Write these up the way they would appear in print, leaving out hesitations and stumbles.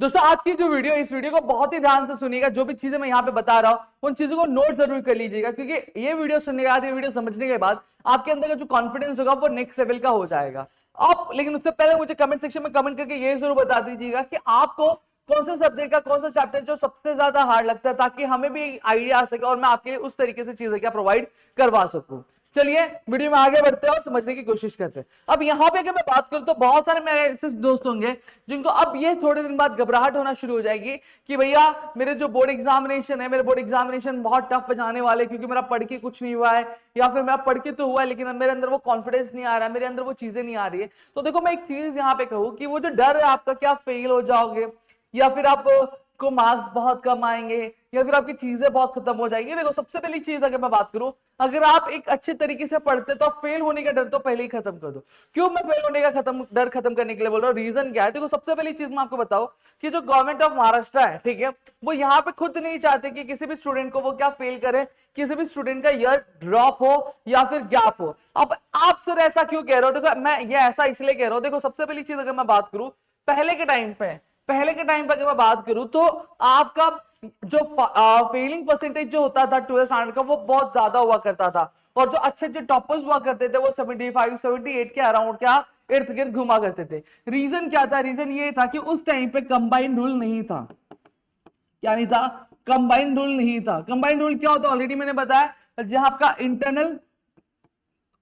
दोस्तों आज की जो वीडियो, इस वीडियो को बहुत ही ध्यान से सुनिएगा। जो भी चीजें मैं यहाँ पे बता रहा हूँ उन चीजों को नोट जरूर कर लीजिएगा, क्योंकि ये वीडियो सुनने के बाद, ये वीडियो समझने के बाद आपके अंदर का जो कॉन्फिडेंस होगा वो नेक्स्ट लेवल का हो जाएगा। आप लेकिन उससे पहले मुझे कमेंट सेक्शन में कमेंट करके ये जरूर बता दीजिएगा कि आपको कौन सा सब्जेक्ट का कौन सा चैप्टर जो सबसे ज्यादा हार्ड लगता है, ताकि हमें भी आइडिया आ सके और मैं आपके उस तरीके से चीजें क्या प्रोवाइड करवा सकूं। चलिए वीडियो में आगे बढ़ते हैं और समझने की कोशिश करते हैं। अब यहाँ पे अगर मैं बात करूं तो बहुत सारे मेरे ऐसे दोस्त होंगे जिनको अब ये थोड़े दिन बाद घबराहट होना शुरू हो जाएगी कि भैया मेरे जो बोर्ड एग्जामिनेशन है, मेरे बोर्ड एग्जामिनेशन बहुत टफ जाने वाले, क्योंकि मेरा पढ़ के कुछ नहीं हुआ है, या फिर मेरा पढ़ के तो हुआ है लेकिन मेरे अंदर वो कॉन्फिडेंस नहीं आ रहा है, मेरे अंदर वो चीजें नहीं आ रही है। तो देखो मैं एक चीज यहाँ पे कहूँ कि वो जो डर है आपका, क्या फेल हो जाओगे या फिर आप को मार्क्स बहुत कम आएंगे या फिर आपकी चीजें बहुत खत्म हो जाएंगी। देखो सबसे पहली चीज अगर मैं बात करूं, अगर आप एक अच्छे तरीके से पढ़ते तो आप फेल होने का डर तो पहले ही खत्म कर दो। क्यों मैं फेल होने का डर खत्म करने के लिए बोल रहा हूँ, रीजन क्या है। देखो सबसे पहली चीज मैं आपको बताऊं कि जो गवर्नमेंट ऑफ महाराष्ट्र है, ठीक है, वो यहाँ पे खुद नहीं चाहते कि किसी भी स्टूडेंट को वो क्या फेल करे, किसी भी स्टूडेंट का ईयर ड्रॉप हो या फिर गैप हो। अब आप सर ऐसा क्यों कह रहे हो, देखो मैं ये ऐसा इसलिए कह रहा हूँ। देखो सबसे पहली चीज अगर मैं बात करूं पहले के टाइम पे अगर मैं बात करूं तो आपका जो फेलिंग परसेंटेज जो होता था 12th स्टैंडर्ड का वो बहुत ज्यादा हुआ करता था, और जो अच्छे जो टॉपर्स हुआ करते थे वो 75 78 के अराउंड क्या इर्द गिर्द घुमा करते थे। रीजन क्या था, रीजन ये था कि उस टाइम पे कंबाइंड रूल नहीं था। क्या नहीं था? कंबाइंड रूल नहीं था। कंबाइंड रूल क्या होता है ऑलरेडी मैंने बताया, जहां आपका इंटरनल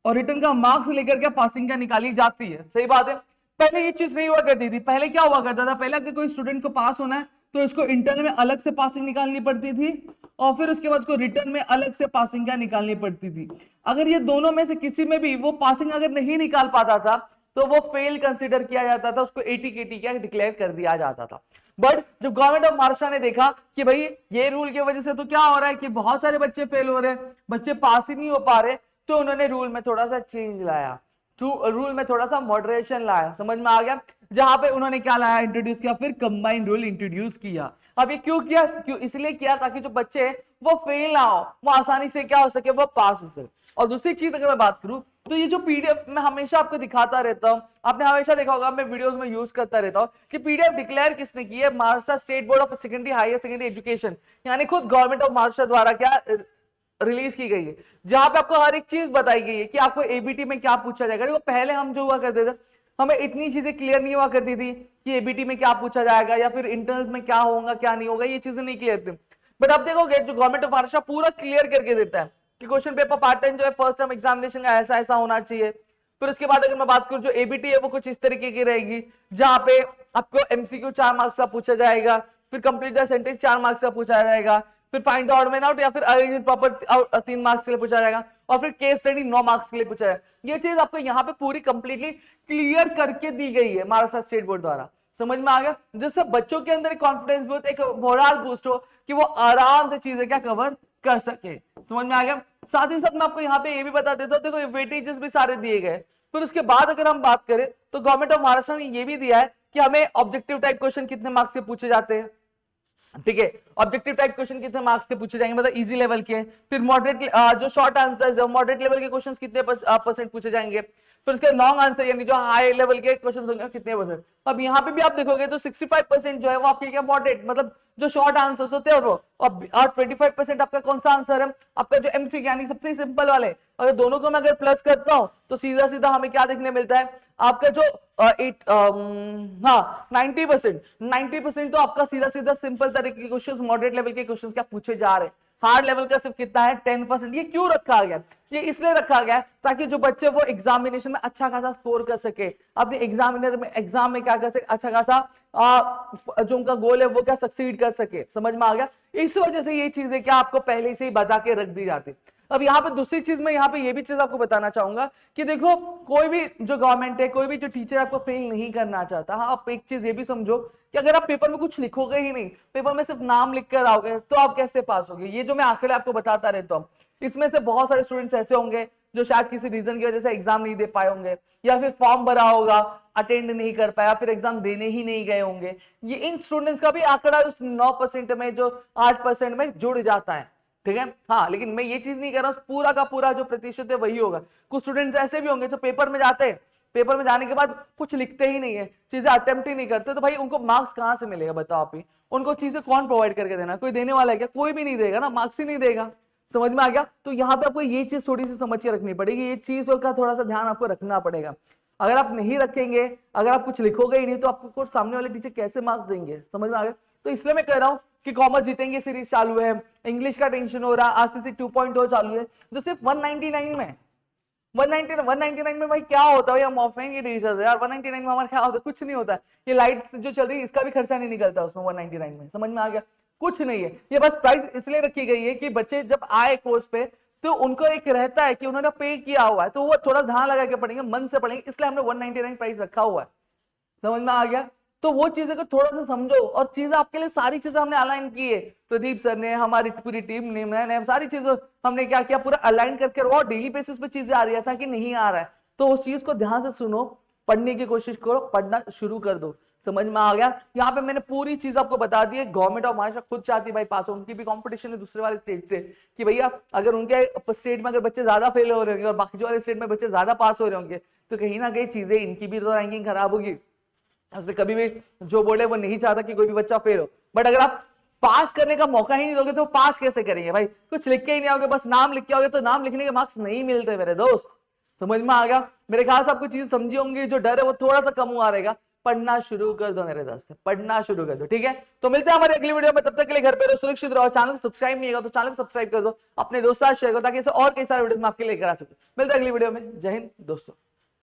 और रिटर्न का मार्क्स लेकर के पासिंग का निकाली जाती है। सही बात है। पहले ये चीज नहीं हुआ करती थी। पहले क्या हुआ करता था, पहले अगर कोई स्टूडेंट को पास होना है तो इसको इंटरनल में अलग से पासिंग निकालनी पड़ती थी और फिर उसके बाद उसको रिटर्न में अलग से पासिंग क्या निकालनी पड़ती थी। अगर ये दोनों में से किसी में भी वो पासिंग अगर नहीं निकाल पाता था तो वो फेल कंसिडर किया जाता था, उसको एटी क्या डिक्लेयर कर दिया जाता था। बट जब गवर्नमेंट ऑफ महाराष्ट्र ने देखा कि भाई ये रूल की वजह से तो क्या हो रहा है कि बहुत सारे बच्चे फेल हो रहे हैं, बच्चे पास ही नहीं हो पा रहे, तो उन्होंने रूल में थोड़ा सा चेंज लाया, रूल में थोड़ा सा मॉडरेशन लाया। समझ में आ गया? जहां पे उन्होंने क्या लाया, इंट्रोड्यूस किया, फिर कंबाइंड रूल इंट्रोड्यूस किया। अब ये क्यों किया? क्यों? इसलिए किया ताकि जो बच्चे वो फेल ना हो, वो आसानी से क्या हो सके, वो पास हो सके। और दूसरी चीज अगर मैं बात करूं तो ये जो पीडीएफ मैं हमेशा आपको दिखाता रहता हूं, आपने हमेशा देखा होगा, मैं वीडियोस में यूज करता रहता हूं कि पीडीएफ डिक्लेयर किसने की है, Maharashtra state board of secondary higher secondary education, यानी खुद गवर्नमेंट ऑफ महाराष्ट्र द्वारा क्या रिलीज की गई है, जहां पे आपको हर एक चीज बताई गई है कि आपको एबीटी में क्या पूछा जाएगा। देखो पहले हम जो हुआ करते थे, हमें इतनी चीजें क्लियर नहीं हुआ करती थी कि एबीटी में क्या पूछा जाएगा या फिर इंटरनल्स में क्या होगा क्या नहीं होगा, ये चीजें नहीं क्लियर थी। बट अब देखोगे जो गवर्नमेंट ऑफ महाराष्ट्र पूरा क्लियर करके देता है कि क्वेश्चन पेपर पैटर्न जो है फर्स्ट टर्म एग्जामिनेशन का ऐसा ऐसा होना चाहिए। फिर उसके बाद अगर मैं बात करूं जो एबीटी है वो कुछ इस तरीके की रहेगी, जहां पे आपको एमसीक्यू 4 मार्क्स का पूछा जाएगा, फिर कंप्लीट द सेंटेंस 4 मार्क्स का पूछा जाएगा, फिर फाइंड आउट मैन आउट या फिर अरेंज प्रॉपर 3 मार्क्स के लिए पूछा जाएगा, और फिर केस स्टडी 9 मार्क्स के लिए पूछा जाएगा। ये चीज आपको यहाँ पे पूरी कंप्लीटली क्लियर करके दी गई है महाराष्ट्र स्टेट बोर्ड द्वारा। समझ में आ गया? जिससे बच्चों के अंदर एक कॉन्फिडेंस बूस्ट, एक मोरल बूस्ट हो कि वो आराम से चीजें क्या कवर कर सके। समझ में आ गया? साथ ही साथ मैं आपको यहाँ पे ये भी बता देता हूँ, देखो वेटेजेस भी सारे दिए गए। फिर उसके बाद अगर हम बात करें तो गवर्नमेंट ऑफ महाराष्ट्र ने ये भी दिया है कि हमें ऑब्जेक्टिव टाइप क्वेश्चन कितने मार्क्स से पूछे जाते हैं। ठीक है, ऑब्जेक्टिव टाइप क्वेश्चन कितने मार्क्स के पूछे जाएंगे, मतलब इजी लेवल के। फिर मॉडरेट जो शॉर्ट आंसर्स है, मॉडरेट लेवल के क्वेश्चंस कितने परसेंट पूछे जाएंगे। फिर उसके लॉन्ग आंसर यानी जो हाई लेवल के क्वेश्चंस होंगे कितने परसेंट। अब यहाँ पे भी आप देखोगे तो 65% जो है वो आपके क्या मॉडरेट, मतलब जो शॉर्ट आंसर्स होते हैं वो, और 25% आपका कौन सा आंसर है, आपका जो एमसीक्यू यानी सबसे सिंपल वाले। अगर दोनों को मैं अगर प्लस करता हूं तो सीधा सीधा हमें क्या देखने मिलता है, आपका जो 90% तो आपका सीधा सीधा सिंपल तरीके के क्वेश्चंस, मॉडरेट लेवल के क्वेश्चंस क्या पूछे जा रहे हैं। हार्ड लेवल का सिर्फ कितना है, 10%। ये क्यों रखा गया? ये इसलिए रखा गया ताकि जो बच्चे वो एग्जामिनेशन में अच्छा खासा स्कोर कर सके, अपने एग्जाम में क्या कर सके, अच्छा खासा जो उनका गोल है वो क्या सक्सीड कर सके। समझ में आ गया? इस वजह से ये चीजें क्या आपको पहले से ही बता के रख दी जाती। अब यहाँ पे दूसरी चीज मैं यहाँ पे ये भी चीज आपको बताना चाहूंगा कि देखो कोई भी जो गवर्नमेंट है, कोई भी जो टीचर आपको फेल नहीं करना चाहता। हाँ, आप एक चीज ये भी समझो कि अगर आप पेपर में कुछ लिखोगे ही नहीं, पेपर में सिर्फ नाम लिख कर आओगे, तो आप कैसे पास होगे। ये जो मैं आंकड़े आपको बताता रहता हूँ, इसमें से बहुत सारे स्टूडेंट्स ऐसे होंगे जो शायद किसी रीजन की वजह से एग्जाम नहीं दे पाए होंगे, या फिर फॉर्म भरा होगा अटेंड नहीं कर पाया, फिर एग्जाम देने ही नहीं गए होंगे। ये इन स्टूडेंट्स का भी आंकड़ा उस 9% में, जो 8% में जुड़ जाता है। ठीक है, हाँ, लेकिन मैं ये चीज नहीं कह रहा हूं पूरा का पूरा जो प्रतिशत है वही होगा। कुछ स्टूडेंट्स ऐसे भी होंगे जो पेपर में जाते हैं पेपर में जाने के बाद कुछ लिखते ही नहीं है, चीजें अटेम्प्ट ही नहीं करते, तो भाई उनको मार्क्स कहां से मिलेगा बताओ आप ही। उनको चीजें कौन प्रोवाइड करके देना, कोई देने वाला है क्या? कोई भी नहीं देगा ना, मार्क्स ही नहीं देगा। समझ में आ गया? तो यहाँ पे आपको ये चीज थोड़ी सी समझ के रखनी पड़ेगी, ये चीज का थोड़ा सा ध्यान आपको रखना पड़ेगा। अगर आप नहीं रखेंगे, अगर आप कुछ लिखोगे ही नहीं, तो आपको सामने वाले टीचर कैसे मार्क्स देंगे? समझ में आ गया? तो इसलिए मैं कह रहा हूँ कि कॉमर्स जीतेंगे सीरीज चालू है, इंग्लिश का टेंशन हो रहा है, आरसीसी 2.0 चालू है, जो सिर्फ 199 में 199 में भाई क्या होता है? हम ऑफलाइन टीचर्स यार, 199 में हमारा क्या होता है? कुछ नहीं होता है। ये लाइट जो चल रही है इसका भी खर्चा नहीं निकलता उसमें 199 में। समझ में आ गया? कुछ नहीं है। ये बस प्राइस इसलिए रखी गई है कि बच्चे जब आए कोर्स पे तो उनको एक रहता है कि उन्होंने पे किया हुआ है, तो वो थोड़ा ध्यान लगा के पढ़ेंगे, मन से पढ़ेंगे, इसलिए हमने 199 प्राइस रखा हुआ है। समझ में आ गया? तो वो चीजें को थोड़ा सा समझो, और चीजें आपके लिए सारी चीजें हमने अलाइन की है, प्रदीप सर ने, हमारी पूरी टीम ने, मैंने, सारी चीजें हमने क्या किया, पूरा अलाइन करके रखा, डेली बेसिस पे चीजें आ रही है, ऐसा कि नहीं आ रहा है। तो उस चीज को ध्यान से सुनो, पढ़ने की कोशिश करो, पढ़ना शुरू कर दो। समझ में आ गया? यहाँ पे मैंने पूरी चीज आपको बता दी है। गवर्नमेंट ऑफ महाराष्ट्र खुद चाहती है भाई पास हो, उनकी भी कंपटीशन है दूसरे वाले स्टेट से कि भैया अगर उनके स्टेट में अगर बच्चे ज्यादा फेल हो रहे होंगे और बाकी जो वाले स्टेट में बच्चे ज्यादा पास हो रहे होंगे, तो कहीं ना कहीं चीजें इनकी भी तो रैंकिंग खराब होगी। ऐसे कभी भी जो बोले वो नहीं चाहता कि कोई भी बच्चा फेल हो, बट अगर आप पास करने का मौका ही नहीं दोगे तो पास कैसे करेंगे भाई? कुछ लिख के ही नहीं आओगे, बस नाम लिख के आओगे, तो नाम लिखने के मार्क्स नहीं मिलते मेरे दोस्त। समझ में आ गया? मेरे ख्याल से आपको चीज समझी होंगी, जो डर है वो थोड़ा सा कम हुआ रहेगा। पढ़ना शुरू कर दो मेरे दोस्त, पढ़ना शुरू कर दो, ठीक है? तो मिलते हैं हमारी अगली वीडियो में, तब तक के लिए घर पे रहो, सुरक्षित रहो। चैनल को सब्सक्राइब नहीं होगा तो चैनल को सब्सक्राइब कर दो, अपने दोस्तों के साथ शेयर करो, ताकि इसे और कई सारे वीडियोस में आपके लिए लेकर आ सकूं। मिलते हैं अगली वीडियो में। जय हिंद दोस्तों।